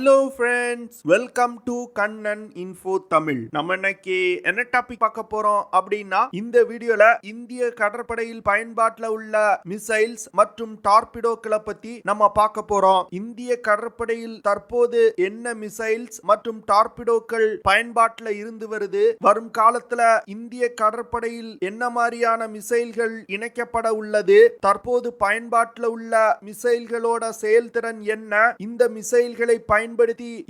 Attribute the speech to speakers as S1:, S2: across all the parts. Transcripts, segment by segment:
S1: Hello friends, welcome to Kannan info Tamil. நம்ம இன்னைக்கு என்ன டாபிக் பார்க்க போறோம் அப்படின்னா, இந்த வீடியோல இந்திய கடற்படையில் பயன்பாட்டில் உள்ள மிசைல்ஸ் மற்றும் டார்பிடோக்களை பத்தி நம்ம பார்க்க போறோம். இந்திய கடற்படையில் தற்போது என்ன மிசைல்ஸ் மற்றும் டார்பிடோக்கள் பயன்பாட்டில் இருந்து வருது, வரும் காலத்துல இந்திய கடற்படையில் என்ன மாதிரியான மிசைல்கள் இணைக்கப்பட உள்ளது, தற்போது பயன்பாட்டில் உள்ள மிசைல்களோட செயல்திறன் என்ன, இந்த மிசைல்களை பயன்படுத்தி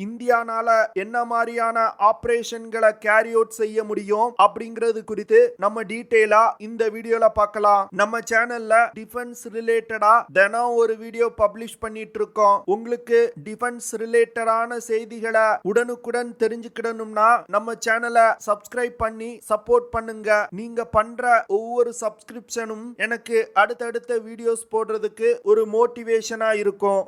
S1: இந்தியானால என்ன மாதிரியான ஆபரேஷன்களை கேரி அவுட் செய்ய முடியும் அப்படிங்கிறது குறித்து நம்ம டீடைலா இந்த வீடியோல பார்க்கலாம். நம்ம சேனல்ல டிஃபென்ஸ் ரிலேட்டடா தினம் ஒரு வீடியோ பப்ளிஷ் பண்ணிட்டு இருக்கோம். உங்களுக்கு டிஃபென்ஸ் ரிலேட்டடான செய்திகளை உடனுக்குடன் தெரிஞ்சுக்கிடணும்னா நம்ம சேனலை சப்ஸ்கிரைப் பண்ணி சப்போர்ட் பண்ணுங்க. நீங்க பண்ற ஒவ்வொரு சப்ஸ்கிரிப்ஷனும் எனக்கு அடுத்தடுத்த வீடியோஸ் போடுறதுக்கு ஒரு மோட்டிவேஷனா இருக்கும்.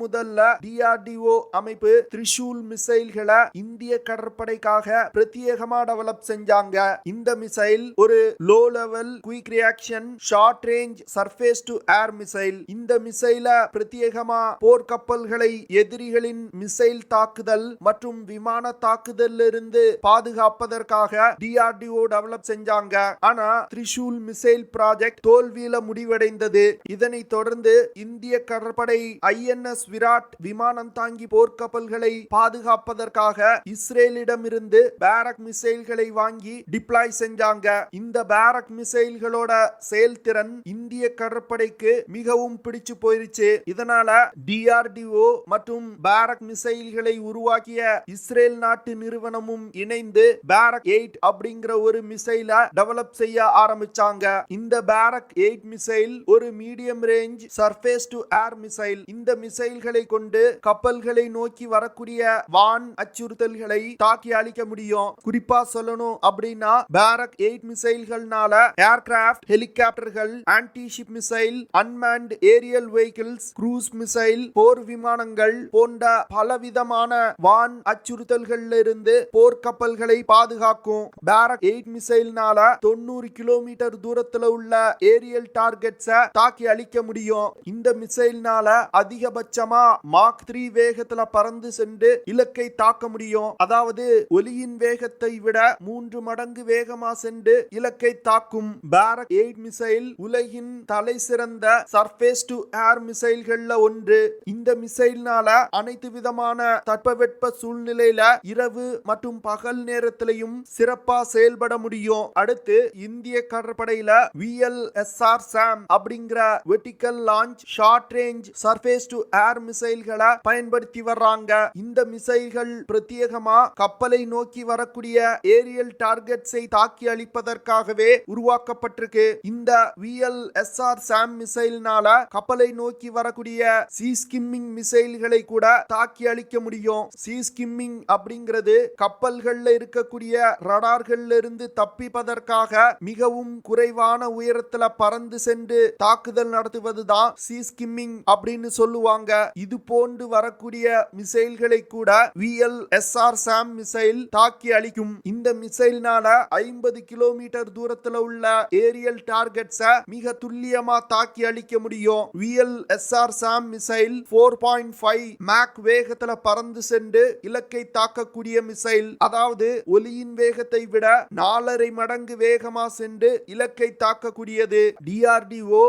S1: முதல்ல டிஆர்டிஓ அமைப்பு திரிசூல் மிசைல்களை இந்திய கடற்படைக்காக பிரத்யேகமா டெவலப் செஞ்சாங்க. இந்த மிசைல் ஒரு low level quick reaction short range surface to air missile. இந்த மிசைல பிரத்யேகமா போர்க்கப்பல்களை எதிரிகளின் மிசைல் தாக்குதல் மற்றும் விமான தாக்குதலில் இருந்து பாதுகாப்பதற்காக டிஆர்டிஓ டெவலப் செஞ்சாங்க. ஆனா திரிசூல் மிசைல் ப்ராஜெக்ட் தோல்வியில முடிவடைந்தது. இதனை தொடர்ந்து இந்திய கடற்படை ஐஎன்எஸ் விராட் விமானம் தாங்கி போர்க்கப்பல்களை பாதுகாப்பதற்காக இஸ்ரேலிடமிருந்து பேரக் மிசைல்களை வாங்கி டிப்ளாய் செஞ்சாங்க. இந்த பேரக் மிசைல்களோட செயல்திறன் இந்திய கடற்படைக்கு மிகவும் பிடிச்சு போயிருச்சு. இதனால டிஆர்டிஓ மற்றும் பேரக் மிசைல்களை உருவாக்கிய இஸ்ரேல் நாட்டு நிறுவனமும் இணைந்து பேரக் 8 அப்படிங்கிற ஒரு மிசைல டெவலப் செய்ய ஆரம்பிச்சாங்க. இந்த பேரக் 8 மிசைல் ஒரு medium range surface to air missile. இந்த மிசைல்களை கொண்டு கப்பல்களை நோக்கி வரக்கூடிய வான் அச்சுறுத்தல்களை தாக்கி அழிக்க முடியும். குறிப்பா சொல்லணும் அப்படின்னா பேரக் 8 மிசைல்கள்னால ஏர்கிராஃப்ட், ஹெலிகாப்டர்கள், anti ship missile, unmanned aerial vehicles, cruise missile, போர் விமானங்கள் போன்ற பலவிதமான வான் அச்சுறுத்தல்களில் இருந்து போர்க்கப்பல்களை பாதுகாக்கும். பேரக் 8 மிசைல்னால 90 கிலோமீட்டர் தூரத்துல உள்ள ஏரியல் டார்கெட்ஸை தாக்கி அழிக்க முடியும். இந்த மிசைல்னால அதிகபட்சமா மாக் 3 வேகத்துல பறந்து சென்று இலக்கை தாக்க முடியும். அதாவது ஒலியின் வேகத்தை விட 3 மடங்கு வேகமா சென்று இலக்கை தாக்கும். பேரக் 8 மிசைல் உலகின் தலை சிறந்த சர்ஃபேஸ் டு ஏர் மிசைல்கள்ல ஒன்று. இந்த மிசைல்னால அனைத்து விதமான தட்பவெட்ப சூழ்நிலையில இரவு மற்றும் பகல் நேரத்திலையும் சிறப்பா செயல்பட முடியும். அடுத்து இந்திய கடற்படையில விஎல்எஸ்ஆர் சாம் அப்படிங்கிற vertical launch short range surface to air மிசைல்களை பயன்படுத்தி வர்றாங்க. இந்த மிசைல்கள் பிரத்யேகமா கப்பலை நோக்கி வரக்கூடிய ஏரியல் டார்கெட்ஸை தாக்கி அழிப்பதற்காகவே உருவாக்கப்பட்டிருக்கு. இந்த விஎல்எஸ்ஆர் சாம் மிசைல்னால கப்பலை நோக்கி வரக்கூடிய சி ஸ்கிம்மிங் மிசைல்களை கூட தாக்கி அழிக்க முடியும். சி ஸ்கிம்மிங் அப்படிங்கிறது கப்பல்கள்ல இருக்கக்கூடிய ரடார்கள்ல இருந்து தப்பிப்பதற்காக மிகவும் குறைவான உயரத்துல பறந்து சென்று தாக்குதல் நடத்துவதுதான் சி ஸ்கிம்மிங் அப்படின்னு சொல்லுவாங்க. இது போன்று வரக்கூடிய மிசைல்களை கூட விஎல்எஸ்ஆர் சாம் மிசைல் தாக்கி அழிக்கும். இந்த மிசைல்னால 50 கிலோமீட்டர் தூரத்துல உள்ள ஏரியல் டார்கெட்ஸை மிக துல்லியமா தாக்கி அழிக்க முடியும். விஎல்எஸ்ஆர் சாம் மிசைல் 4.5 மாக் வேகத்துல பறந்து சென்று இலக்கை தாக்கக்கூடிய மிசைல். அதாவது ஒலியின் வேகத்தை விட 4.5 மடங்கு வேகமா சென்று இலக்கை தாக்கக்கூடியது. டிஆர்டிஓ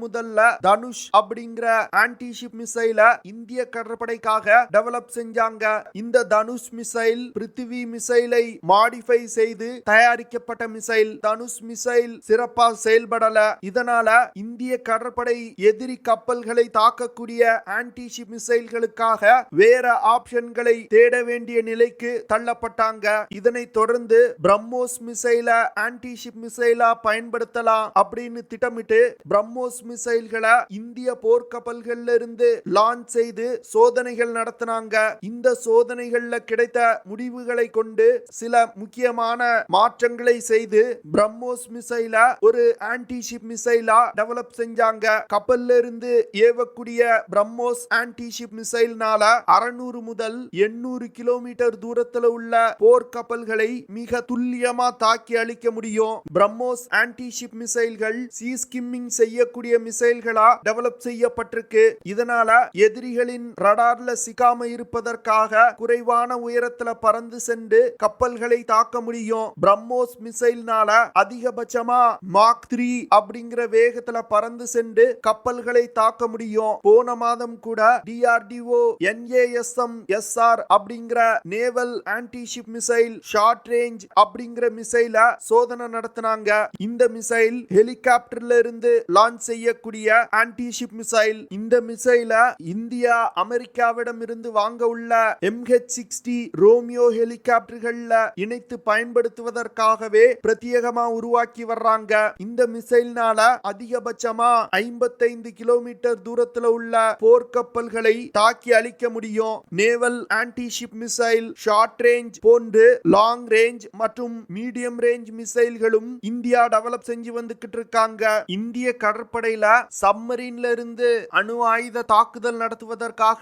S1: முதல்ல தனுஷ் அப்படிங்கிற ஆன்டி ஷிப் மிசைல இந்திய கடற்படைக்காக டெவலப் செஞ்சாங்க. இந்த தனுஷ் மிசைல் பிருத்திவி மிசைலை மாடிஃபை செய்து தயாரிக்கப்பட்ட மிசைல். தனுஷ் மிசைல் சிறப்பா செயல்படல. இதனால இந்திய கடற்படை எதிரி கப்பல்களை தாக்கக்கூடிய ஆன்டி ஷிப் மிசைல்களுக்காக வேற ஆப்ஷன்களை தேட வேண்டிய நிலைக்கு தள்ளப்பட்டாங்க. இதனை தொடர்ந்து பிரம்மோஸ் மிசைல ஆன்டி ஷிப் மிசைலா பயன்படுத்தலாம் அப்படின்னு திட்டமிட்டு பிரம்மோஸ் மிசைல்களை இந்திய போர்க்கப்பல்கள்ல இருந்து லான்ச் செய்து சோதனைகள் நடத்தினாங்க. இந்த சோதனைகள்ல கிடைத்த முடிவுகளை கொண்டு சில முக்கியமான மாற்றங்களை செய்து பிரம்மோஸ் மிசைல ஒரு ஆன்டி ஷிப் மிசைலா டெவலப் செஞ்சாங்க. கப்பல்ல இருந்து ஏவக்கூடிய பிரம்மோஸ் ஆன்டி ஷிப் மிசைல்னால 600 முதல் 800 கிலோமீட்டர் தூரத்துல உள்ள போர்க்கப்பல்களை மிக துல்லியமா தாக்கி அழிக்க முடியும். பிரம்மோஸ் ஆன்டி ஷிப் மிசைல்கள் சி ஸ்கிம்மிங் செய்யக்கூடிய மிசைல்களா டெவலப் செய்யப்பட்டிருக்கு. இதனால எதிரிகளின் ரடார்ல சிக்க வெடிக்காம இருப்பதற்காக குறைவான உயரத்துல பறந்து சென்று கப்பல்களை தாக்க முடியும். பிரம்மோஸ் மிசைல்னால அதிகபட்சமா மாக் 3 அப்படிங்கிற வேகத்துல பறந்து சென்று கப்பல்களை தாக்க முடியும். போன மாதம் கூட DRDO NASM-SR அப்படிங்கிற naval anti-ship missile short range அப்படிங்கிற மிசைல சோதனை நடத்தினாங்க. இந்த மிசைல் ஹெலிகாப்டர்ல இருந்து லான்ச் செய்யக்கூடிய ஆன்டி-ஷிப் மிசைல். இந்த மிசைல இந்தியா அமெரிக்காவிடம் இருந்து வாங்க உள்ள MH-60 ரோமியோ ஹெலிகாப்டர்கள்ல இணைத்து பயன்படுத்துவதற்காகவே பிரத்யேகமா உருவாக்கி வர்றாங்க. இந்த மிசைல்னால அதிகபட்சமா 55 கிலோமீட்டர் தூரத்துல உள்ள போர்க்கப்பல்களை தாக்கி அழிக்க முடியும். Naval anti-ship missile short range போன்று லாங் ரேஞ்ச் மற்றும் மீடியம் ரேஞ்ச் மிசைல்களும் இந்தியா டெவலப் செஞ்சு வந்துகிட்டு இருக்காங்க. இந்திய கடற்படையில சப்மரீன்ல இருந்து அணு ஆயுத தாக்குதல் நடத்துவதற்காக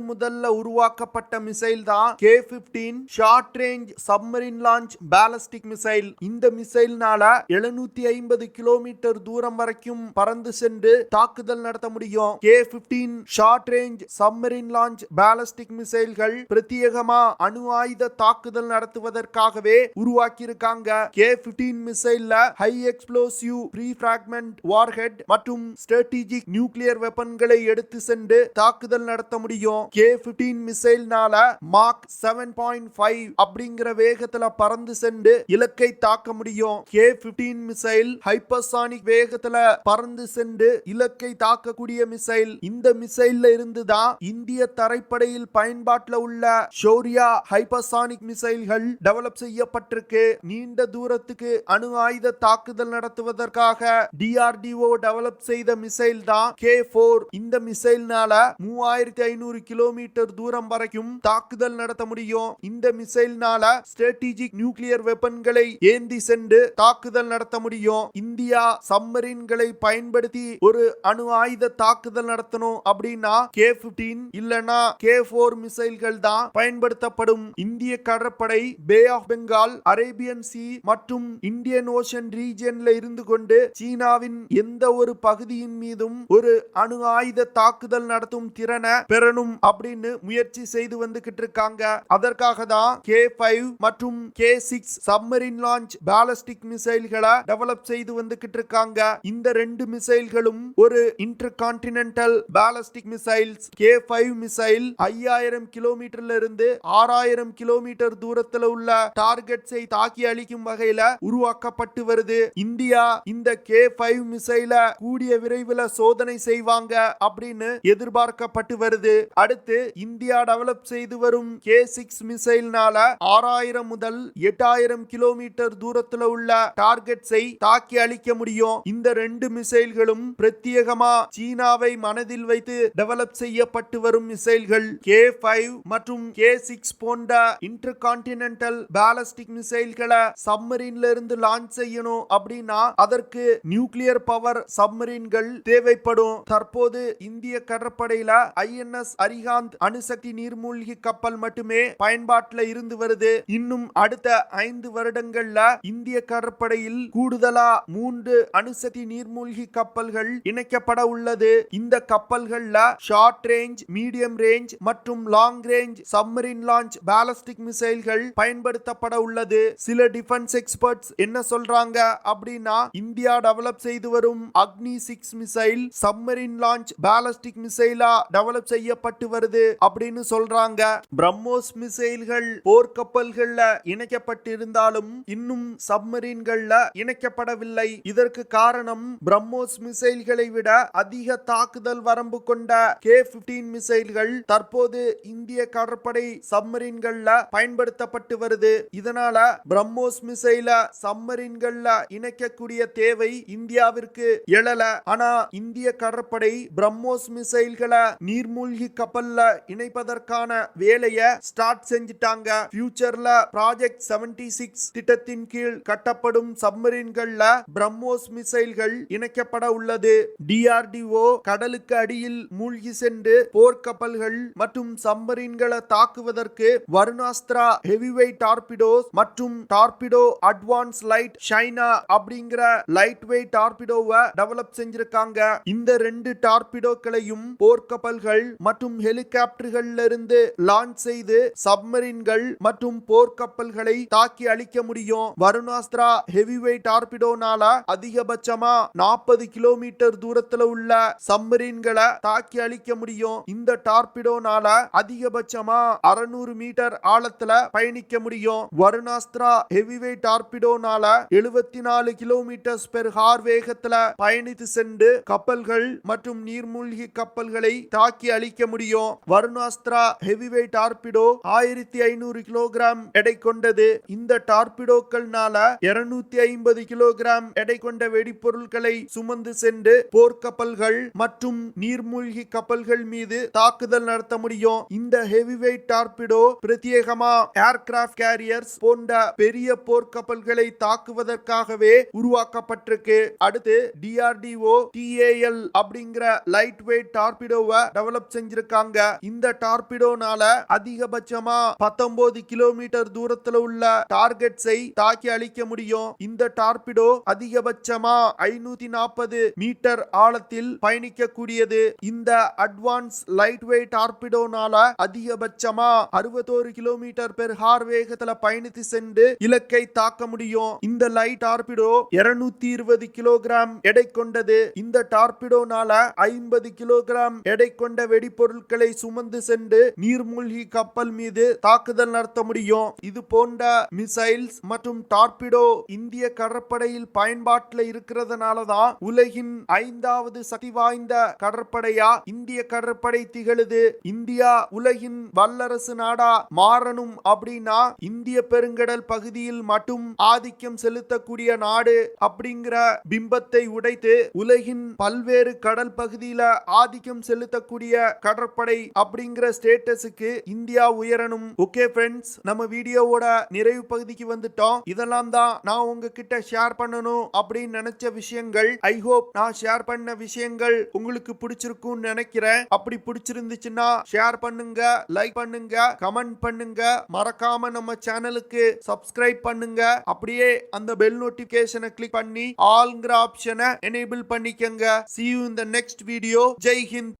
S1: முதல்ல உருவாக்கப்பட்ட மிசைல் தான் K-15 short range submarine launch ballistic missile. இந்த மிசைல்னால 750 கிலோமீட்டர் தூரம் வரைக்கும் பறந்து சென்று தாக்குதல் நடத்த முடியும். K-15 short range submarine launch ballistic மிசைல்கள் பிரத்யேகமா அணு ஆயுத தாக்குதல் நடத்துவதற்காகவே உருவாக்கி இருக்காங்க. K-15 மிசைல்ல high explosive pre fragment warhead மற்றும் ஸ்ட்ராட்டஜிக் நியூக்ளியர் வெப்பன்களை எடுத்து சென்று தாக்குதல் நடத்த முடியும். K-15 மிசைல்னால மாக் 7.5 அப்படிங்கிற வேகத்துல பறந்து சென்று இலக்கை தாக்க முடியும். K-15 மிசைல் ஹைப்பர்சானிக் வேகத்துல பறந்து சென்று இலக்கை தாக்கக்கூடிய மிசைல். இந்த மிசைல்ல இருந்து தான் இந்திய தரைப்படையில் பயன்பாட்டில் உள்ள ஷௌர்யா ஹைப்பர்சானிக் மிசைல்கள் டெவலப் செய்யப்பட்டிருக்கு. நீண்ட தூரத்துக்கு அணு ஆயுத தாக்குதல் நடத்துவதற்காக DRDO டெவலப் செய்த மிசைல் தான் K4. இந்த மிசைல்னால 3500 கிலோமீட்டர் தூரம் வரைக்கும் தாக்குதல் நடத்த முடியும். இந்த மிசைல்னால ஸ்ட்ராட்டஜிக் நியூக்ளியர் வெப்பன்களை ஏந்தி சென்று தாக்குதல் நடத்த முடியும். இந்தியா சப்மரீன்களை பயன்படுத்தி ஒரு அணு ஆயுத தாக்குதல் நடத்தணும் அப்படின்னா K-15 இல்லனா K4 மிசைல்கள் தான் பயன்படுத்தப்படும். இந்திய கடற்படை bay of Bengal, Arabian sea மற்றும் இந்தியன் ஓஷன் ரீஜியன்ல இருந்து கொண்டு சீனாவின் எந்த ஒரு பகுதியின் மீதும் ஒரு அணு ஆயுத தாக்குதல் நடத்தும் திறனை பெறணும் அப்படின்னு முயற்சி செய்து வந்துகிட்டு இருக்காங்க. அதற்காக தான் K5 மற்றும் K6 சப்மரீன் லான்ச் பாலிஸ்டிக் மிசைல்களை டெவலப் செய்து வந்துகிட்டு இருக்காங்க. இந்த ரெண்டு மிசைல்களும் ஒரு intercontinental ballistic missiles. K5 missile 5000 கிலோமீட்டர்ல இருந்து 6000 கிலோமீட்டர் தூரத்தில் உள்ள டார்கெட்ஸை தாக்கி அழிக்கும் வகையில உருவாக்கப்பட்டு வருது. இந்தியா இந்த K5 மிசைல கூடிய விரைவில் சோதனை செய்வாங்க அப்படின்னு எதிர்பார்க்கப்பட்டு வருது. அடுத்து இந்தியா டெவலப் செய்து வரும் K6 மிசைல்னால 6000 முதல் 8000 கிலோமீட்டர் தூரத்தில் உள்ள டார்கெட்ஸை தாக்கி அழிக்க முடியும். இந்த ரெண்டு மிசைல்களும் பிரத்யேகமா சீனாவை மனதில் வைத்து டெவலப் செய்யப்பட்டு வரும் மிசைல்கள். K5 மற்றும் K6 போன்ற இன்டர்கான்டினென்டல் பாலிஸ்டிக் மிசைல்களை சப்மரீன்ல இருந்து லான்ச் செய்யணும் அப்படின்னா அதற்கு நியூக்ளியர் பவர் சப்மரீன்கள் தேவைப்படும். தற்போது இந்திய கடற்படையில INS அரிஹாந்த் அணுசக்தி நீர்மூழ்கி கப்பல் மட்டுமே பயன்பாட்டில் இருந்து வருது. இன்னும் அடுத்த 5 வருடங்கள்ல இந்திய கடற்படையில் கூடுதலா 3 அணுசக்தி நீர்மூழ்கி கப்பல்கள் இணைக்கப்பட உள்ளது. இந்த கப்பல்கள்ல ஷார்ட் ரேஞ்ச், மீடியம் ரேஞ்ச் மற்றும் long range submarine launch ballistic மிசைல்கள் பயன்படுத்தப்பட உள்ளது. சில டிஃபென்ஸ் எக்ஸ்பர்ட்ஸ் என்ன சொல்றாங்க அப்படின்னா இந்தியா டெவலப் செய்து வரும் Agni 6 missile submarine launch ballistic மிசைலா டெவலப் செய்யப்பட்டு வருது அப்படின்னு சொல்றாங்க. பிரம்மோஸ் மிசைல்கள் போர்க்கப்பல்கள்ல இணைக்கப்பட்டிருந்தாலும் இன்னும் சப்மரீன்கள்ல இணைக்கப்படவில்லை. இதற்கு காரணம் பிரம்மோஸ் மிசைல்களை விட அதிக தாக்குதல் வரம்பு கொண்ட K-15 மிசைல்கள் தற்போது இந்திய கடற்படை சப்மரீன்கள்ல பயன்படுத்தப்பட்டு வருது. இதனால பிரம்மோஸ் மிசைல சப்மரீன்கள்ல இணைக்கக்கூடிய தேவை இந்தியாவிற்கு எழல. ஆனா இந்திய கடற்படை பிரம்மோஸ் மிசைல்களை நீர்மூழ்கி கப்பல்ல இணைப்பதற்கான வேலையை ஸ்டார்ட் செஞ்சிட்டாங்க. ஃபியூச்சர்ல ப்ராஜெக்ட் 76 திட்டத்தின் கீழ் கட்டப்படும் சப்மரீன்கள்ல பிரம்மோஸ் மிசைல்கள் இணைக்கப்பட உள்ளது. DRDO கடலுக்கு அடியில் மூழ்கி சென்று போர்க்கப்பல்கள் மற்றும் சப்மரீன்களை தாக்குவதற்கு வருணாஸ்திரா ஹெவிவெயிட் டார்பிடோஸ் மற்றும் டார்பிடோ அட்வான்ஸ் லைட் ஷைனா அப்படிங்கிற லைட் வெயிட் டார்பிடோவை டெவலப் செஞ்சிருக்காங்க. இந்த ரெண்டு டார்பிடோக்களையும் போர்க்கப்பல்கள் மற்றும் ஹெலிகாப்டர்கள்ல இருந்து லான்ச் செய்து சப்மரீன்கள் மற்றும் போர்க்கப்பல்களை தாக்கி அழிக்க முடியும். வருணாஸ்திரா ஹெவிவெயிட் டார்பிடோனால அதிகபட்சமா 40 கிலோமீட்டர் தூரத்துல உள்ள சப்மரீன்களை தாக்கி அழிக்க முடியும். இந்த டார்பிடோனால அதிகபட்சமா 600 மீட்டர் ஆழத்துல பயணிக்க முடியும். வருணாஸ்திரா ஹெவிவெயிட் டார்பிடோனால 74 கிலோமீட்டர் பெர் ஹார் வேகத்துல பயணித்து சென்று கப்பல்கள் மற்றும் நீர்மூழ்கி கப்பல்களை தாக்கி அழிக்க முடியும். வருணாஸ்திரா ஹெவிவெயிட் டார்பிடோ 1500 கிலோகிராம் எடை கொண்டது. இந்த டார்பிடோக்கள்னால 250 கிலோகிராம் எடை கொண்ட வெடிப்பொருட்களை சுமந்து சென்று போர்க்கப்பல்கள் மற்றும் நீர்மூழ்கி கப்பல்கள் மீது தாக்குதல் நடத்த முடியும். இந்த ஹெவிவெயிட் டார்பிடோ பிரத்யேகமா ஏர்கிராஃப்ட் கேரியர்ஸ் போன்ற பெரிய போர்க்கப்பல்களை தாக்குவதற்காகவே உருவாக்கப்பட்டிருக்கு. அடுத்து DRDO TAL அப்படிங்கிற லைட் வெயிட் டார்பிடோவை டெவலப் செஞ்சிருக்காங்க. இந்த டார்பிடோனால அதிகபட்சமா 19 கிலோமீட்டர் தூரத்துல உள்ள டார்கெட்ஸை தாக்கி அழிக்க முடியும். இந்த டார்பிடோ அதிகபட்சமா 540 மீட்டர் ஆழத்தில் பயணிக்க கூடியது. இந்த அட்வான்ஸ் லைட் வெயிட் டார்பிடோனால அதிகபட்சமா 61 கிலோமீட்டர் பெர் ஹார் வேகத்துல பயணித்து சென்று இலக்கை தாக்க முடியும். இந்த லைட் டார்பிடோ 220 கிலோகிராம் எடை கொண்டது. இந்த டார்பிடோனால 50 கிலோகிராம் எடை கொண்ட வெடிப்பொருட்களை சுமந்து சென்று நீர்மூழ்கி கப்பல் மீது தாக்குதல் நடத்த முடியும். இது போன்ற மிசைல்ஸ் மற்றும் டார்பிடோ இந்திய கடற்படையில் பயன்பாட்டில் இருக்கிறதுனாலதான் உலகின் 5வது சக்தி வாய்ந்த கடற்படையா இந்திய கடற்படை திகழுது. இந்தியா உலகின் வல்லரசு நாடா மாறணும் அப்படின்னா இந்திய பெருங்கடல் பகுதியில் மட்டும் ஆதிக்கம் செலுத்தக்கூடிய நாடு அப்படிங்கிற பிம்பத்தை உடைத்து உலகின் பல்வேறு கடல் பகுதியில ஆதிக்கம் செலுத்தக்கூடிய கடற்படை அப்படிங்கிற ஸ்டேட்டஸுக்கு இந்தியா உயரணும். ஓகே ஃப்ரெண்ட்ஸ், நம்ம வீடியோவோட நிறைவு பகுதிக்கு வந்துட்டோம். இதெல்லாம் தான் நான் உங்ககிட்ட ஷேர் பண்ணணும் அப்படின்னு நினைச்ச விஷயங்கள். ஐ ஹோப் நான் ஷேர் பண்ண விஷயங்கள் உங்களுக்கு பிடிச்சிருக்கும் நினைக்கிறேன். அப்படி பிடிச்சிருந்துச்சுன்னா ஷேர் பண்ணுங்க, லைக் பண்ணுங்க, கமெண்ட் பண்ணுங்க. மறக்காம நம்ம சேனலுக்கு சப்ஸ்கிரைப் பண்ணுங்க. அப்படியே அந்த பெல் நோட்டிபிகேஷனை கிளிக் பண்ணி ஆல்ங்கிற ஆப்ஷனை எனேபிள் பண்ணிக்கங்க. See you in the next video. Jai Hind.